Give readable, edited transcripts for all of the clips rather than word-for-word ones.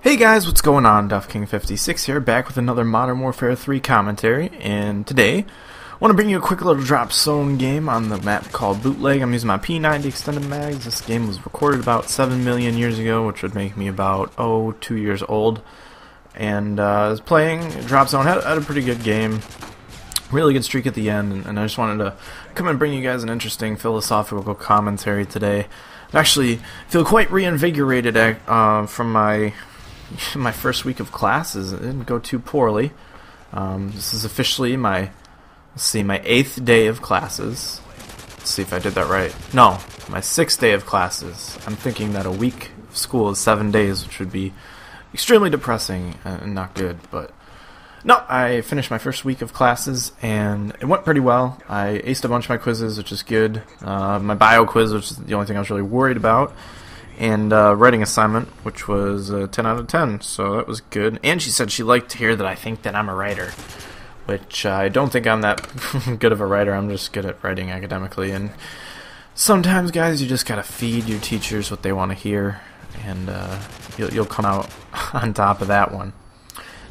Hey guys, what's going on? DuffKing56 here, back with another Modern Warfare 3 commentary, and today I want to bring you a quick little drop zone game on the map called Bootleg. I'm using my P90 extended mags. This game was recorded about 7 million years ago, which would make me about, 2 years old, and I was playing drop zone, had a pretty good game, really good streak at the end, and I just wanted to come and bring you guys an interesting philosophical commentary today. I actually feel quite reinvigorated from my first week of classes. It didn't go too poorly. This is officially my 8th day of classes. Let's see if I did that right. No, my 6th day of classes. I'm thinking that a week of school is 7 days, which would be extremely depressing and not good, but no, I finished my first week of classes, and it went pretty well. I aced a bunch of my quizzes, which is good. My bio quiz, which is the only thing I was really worried about, and writing assignment, which was 10 out of 10, so that was good. And she said she liked to hear that I think that I'm a writer, which I don't think I'm that good of a writer. I'm just good at writing academically, and sometimes, guys, you just gotta feed your teachers what they want to hear, and you'll come out on top of that one.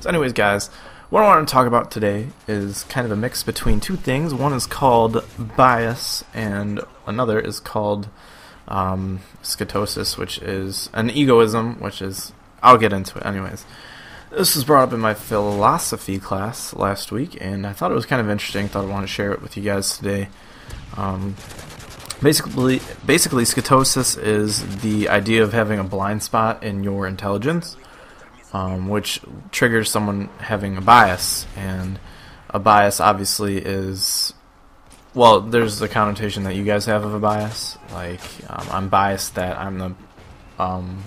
So anyways, guys, what I want to talk about today is kind of a mix between two things. One is called bias, and another is called schizosis, which is an egoism, which is, I'll get into it anyways. This was brought up in my philosophy class last week, and I thought it was kind of interesting. Thought I wanted to share it with you guys today. Basically, schizosis is the idea of having a blind spot in your intelligence, which triggers someone having a bias, and a bias obviously is, well, there's the connotation that you guys have of a bias, like, I'm biased that I'm the, I'm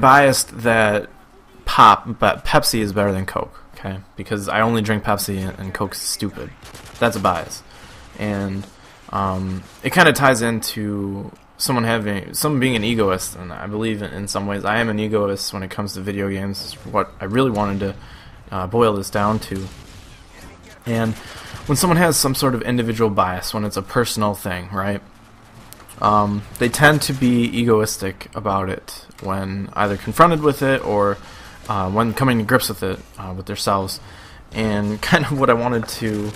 biased that Pepsi is better than Coke, okay, because I only drink Pepsi and Coke's stupid. That's a bias, and, it kind of ties into someone being an egoist, and I believe in some ways I am an egoist when it comes to video games. Is what I really wanted to boil this down to. And when someone has some sort of individual bias, when it's a personal thing, right, they tend to be egoistic about it when either confronted with it or when coming to grips with it with themselves. And kind of what I wanted to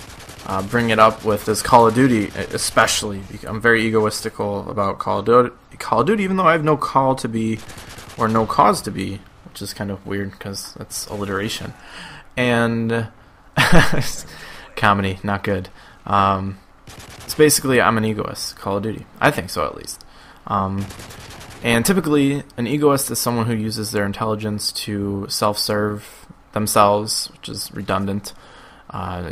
bring it up with is Call of Duty, especially. I'm very egoistical about Call of Duty, even though I have no call to be, or no cause to be, which is kind of weird because that's alliteration. And comedy, not good. It's basically, I'm an egoist, Call of Duty. I think so, at least. And typically, an egoist is someone who uses their intelligence to self-serve themselves, which is redundant.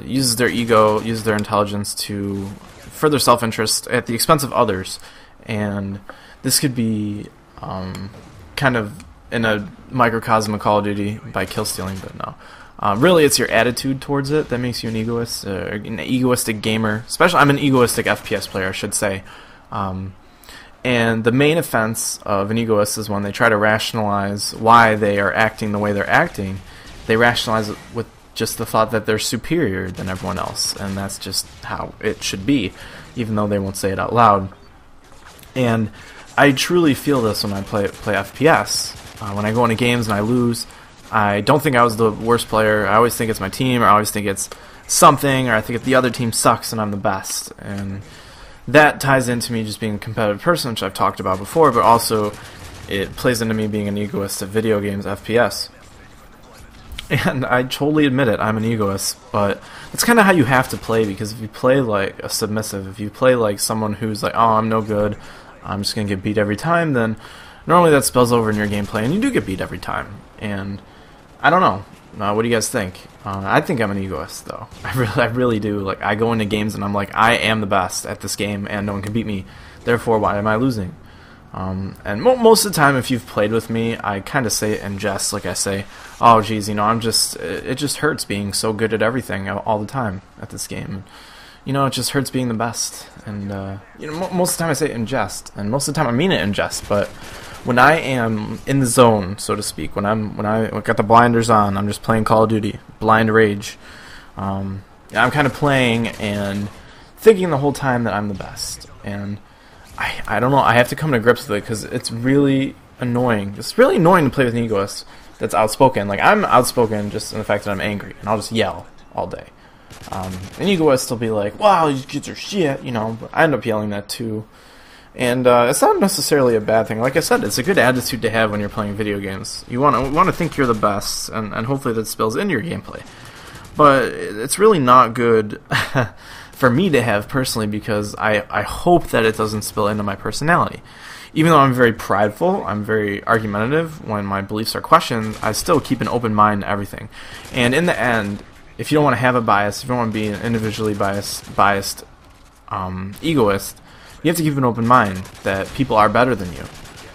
Uses their ego, uses their intelligence to further self-interest at the expense of others, and this could be kind of in a microcosm of Call of Duty by kill stealing, but no. Really, it's your attitude towards it that makes you an egoist, an egoistic gamer. Especially, I'm an egoistic FPS player, I should say. And the main offense of an egoist is when they try to rationalize why they are acting the way they're acting. They rationalize it with just the thought that they're superior than everyone else, and that's just how it should be, even though they won't say it out loud. And I truly feel this when I play FPS. When I go into games and I lose, I don't think I was the worst player. I always think it's my team, or I always think it's something, or I think the other team sucks and I'm the best. And that ties into me just being a competitive person, which I've talked about before, but also it plays into me being an egoist of video games, FPS. And I totally admit it, I'm an egoist, but that's kind of how you have to play, because if you play like a submissive, if you play like someone who's like, oh, I'm no good, I'm just going to get beat every time, then normally that spills over in your gameplay, and you do get beat every time. And I don't know, what do you guys think? I think I'm an egoist, though. I really do. Like, I go into games and I'm like, I am the best at this game, and no one can beat me, therefore why am I losing? And most of the time, if you've played with me, I kind of say it in jest, like I say, oh geez, it just hurts being so good at everything all the time at this game. It just hurts being the best. And, most of the time I say it in jest, and most of the time I mean it in jest, but when I am in the zone, so to speak, when I got the blinders on, I'm just playing Call of Duty, blind rage, I'm kind of playing and thinking the whole time that I'm the best, and I don't know, I have to come to grips with it, because it's really annoying. It's really annoying to play with an egoist that's outspoken. Like, I'm outspoken just in the fact that I'm angry, and I'll just yell all day. An egoist will be like, wow, these kids are shit, you know, but I end up yelling that too. And it's not necessarily a bad thing. Like I said, it's a good attitude to have when you're playing video games. You want to think you're the best, and hopefully that spills into your gameplay. But it's really not good for me to have personally, because I hope that it doesn't spill into my personality. Even though I'm very prideful, I'm very argumentative, when my beliefs are questioned, I still keep an open mind to everything. And in the end, if you don't want to have a bias, if you don't want to be an individually biased egoist, you have to keep an open mind that people are better than you.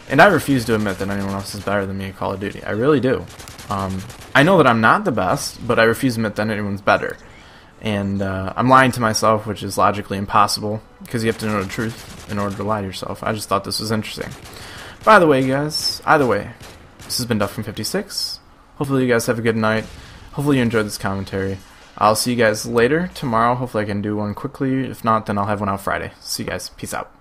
And I refuse to admit that anyone else is better than me at Call of Duty. I really do. I know that I'm not the best, but I refuse to admit that anyone's better. And I'm lying to myself, which is logically impossible, because you have to know the truth in order to lie to yourself. I just thought this was interesting. By the way, guys, either way, this has been Duff56. Hopefully you guys have a good night. Hopefully you enjoyed this commentary. I'll see you guys later tomorrow. Hopefully I can do one quickly. If not, then I'll have one out Friday. See you guys. Peace out.